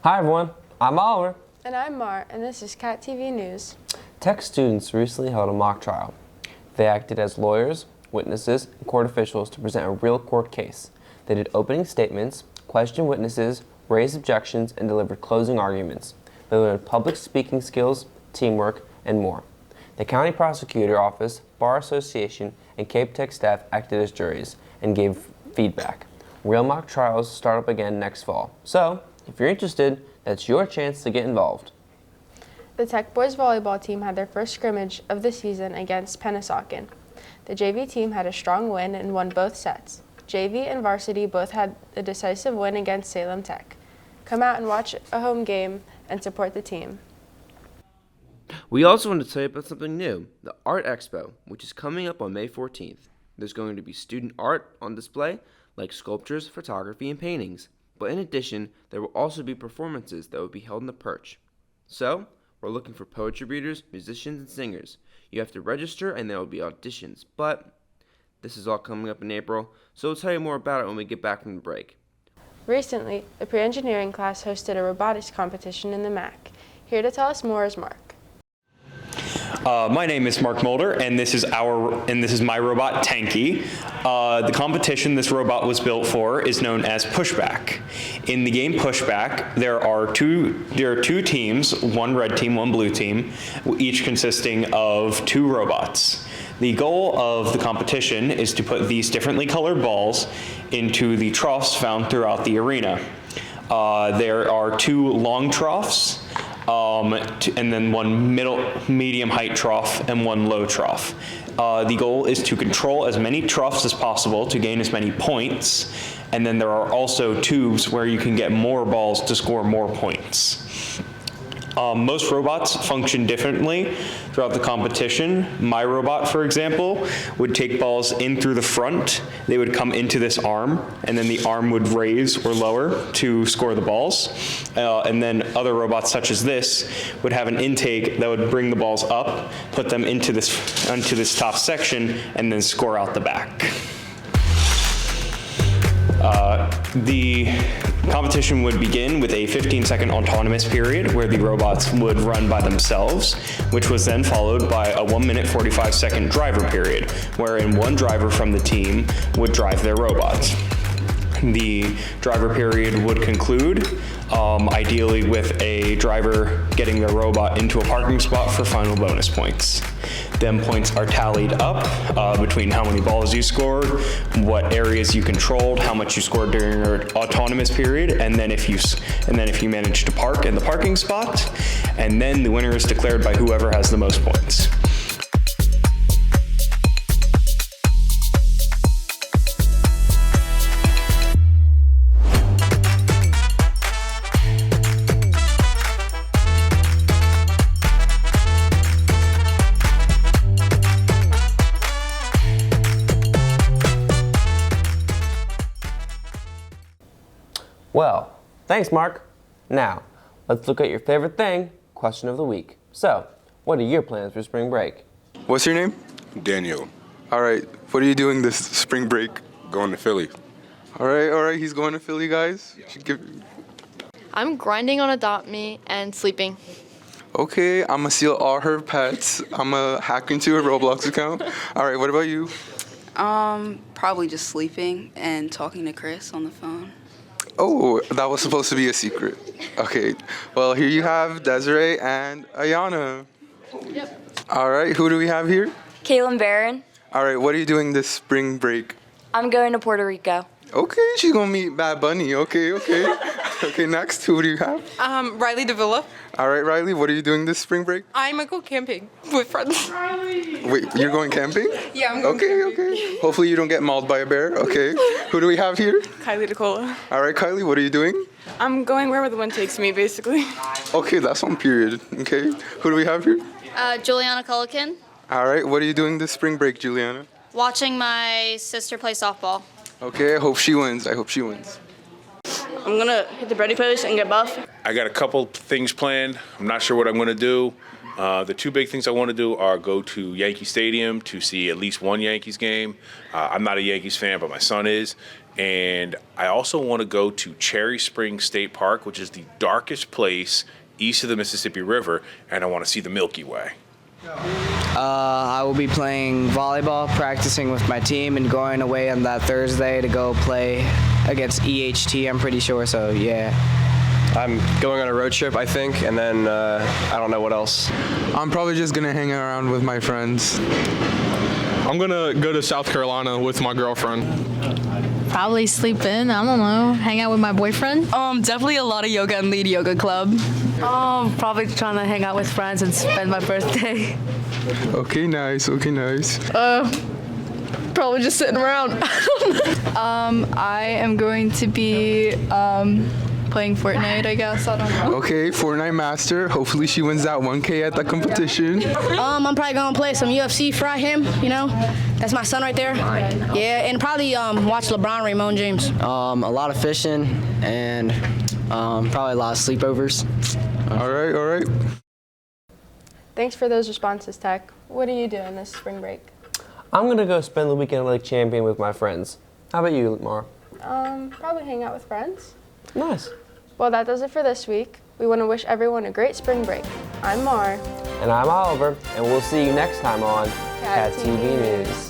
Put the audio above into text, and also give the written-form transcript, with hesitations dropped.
Hi everyone, I'm Oliver. And I'm Mar, and this is Cat TV News. Tech students recently held a mock trial. They acted as lawyers, witnesses, and court officials to present a real court case. They did opening statements, questioned witnesses, raised objections, and delivered closing arguments. They learned public speaking skills, teamwork, and more. The county prosecutor office, bar association, and Cape Tech staff acted as juries and gave feedback. Real mock trials start up again next fall. So, if you're interested, that's your chance to get involved. The Tech boys volleyball team had their first scrimmage of the season against Pennsauken. The JV team had a strong win and won both sets. JV and varsity both had a decisive win against Salem Tech. Come out and watch a home game and support the team. We also want to tell you about something new, the Art Expo, which is coming up on May 14th. There's going to be student art on display, like sculptures, photography, and paintings. But in addition, there will also be performances that will be held in the Perch. So, we're looking for poetry readers, musicians, and singers. You have to register and there will be auditions, but this is all coming up in April, so we'll tell you more about it when we get back from the break. Recently, the pre-engineering class hosted a robotics competition in the MAC. Here to tell us more is Mark. My name is Mark Mulder, and this is my robot Tanky. The competition this robot was built for is known as Pushback. In the game Pushback, there are two teams, one red team, one blue team, each consisting of two robots. The goal of the competition is to put these differently colored balls into the troughs found throughout the arena. There are two long troughs, and then one medium height trough and one low trough. The goal is to control as many troughs as possible to gain as many points, and then there are also tubes where you can get more balls to score more points. Most robots function differently throughout the competition. My robot, for example, would take balls in through the front. They would come into this arm, and then the arm would raise or lower to score the balls. And then other robots, such as this, would have an intake that would bring the balls up, put them into this top section, and then score out the back. The competition would begin with a 15-second autonomous period where the robots would run by themselves, which was then followed by a 1-minute 45-second driver period, wherein one driver from the team would drive their robots. The driver period would conclude, ideally with a driver getting their robot into a parking spot for final bonus points. Then points are tallied up between how many balls you scored, what areas you controlled, how much you scored during your autonomous period, and then if you managed to park in the parking spot, and then the winner is declared by whoever has the most points. Well, thanks Mark. Now, let's look at your favorite thing, question of the week. So, what are your plans for spring break? What's your name? Daniel, All right. What are you doing this spring break? going to Philly. All right. He's going to Philly, guys. I'm grinding on Adopt Me and sleeping. Okay, I'm gonna steal all her pets. I'm gonna hack into her Roblox account. All right. What about you? Probably just sleeping and talking to Chris on the phone. Oh, that was supposed to be a secret. Okay. Well, here you have Desiree and Ayana. Yep. All right. Who do we have here? Kaylin Barron. All right. What are you doing this spring break? I'm going to Puerto Rico. Okay, she's gonna meet Bad Bunny. Okay. Okay, next, who do you have? Riley Davila. All right, Riley, what are you doing this spring break? I might go camping with friends. Wait, you're going camping? Yeah, I'm going camping. Okay. Hopefully you don't get mauled by a bear. Okay. Who do we have here? Kylie DeCola. All right, Kylie, what are you doing? I'm going wherever the wind takes me, basically. Okay, that's on period. Okay. Who do we have here? Juliana Cullican. All right, what are you doing this spring break, Juliana? Watching my sister play softball. Okay, I hope she wins. I'm gonna hit the Brady post and get buff. I got a couple things planned. I'm not sure what I'm going to do. The two big things I want to do are go to Yankee Stadium to see at least one Yankees game. I'm not a Yankees fan, but my son is. And I also want to go to Cherry Springs State Park, which is the darkest place east of the Mississippi River, and I want to see the Milky Way. I will be playing volleyball, practicing with my team, and going away on that Thursday to go play against EHT, I'm pretty sure, so yeah. I'm going on a road trip, I think, and then I don't know what else. I'm probably just gonna hang around with my friends. I'm gonna go to South Carolina with my girlfriend. Probably sleep in, I don't know, hang out with my boyfriend. Definitely a lot of yoga and lead yoga club. Probably trying to hang out with friends and spend my birthday. Okay, nice, okay, nice. Probably just sitting around. I am going to be playing Fortnite, I guess. I don't know. Okay, Fortnite master. Hopefully she wins that 1K at the competition. I'm probably gonna play some UFC, fry him, you know. That's my son right there. Yeah, and probably watch LeBron, Raymond James. A lot of fishing and probably a lot of sleepovers. All right. Thanks for those responses, Tech. What are you doing this spring break? I'm going to go spend the weekend at Lake Champion with my friends. How about you, Mar? Probably hang out with friends. Nice. Well, that does it for this week. We want to wish everyone a great spring break. I'm Mar. And I'm Oliver, and we'll see you next time on Cat TV News.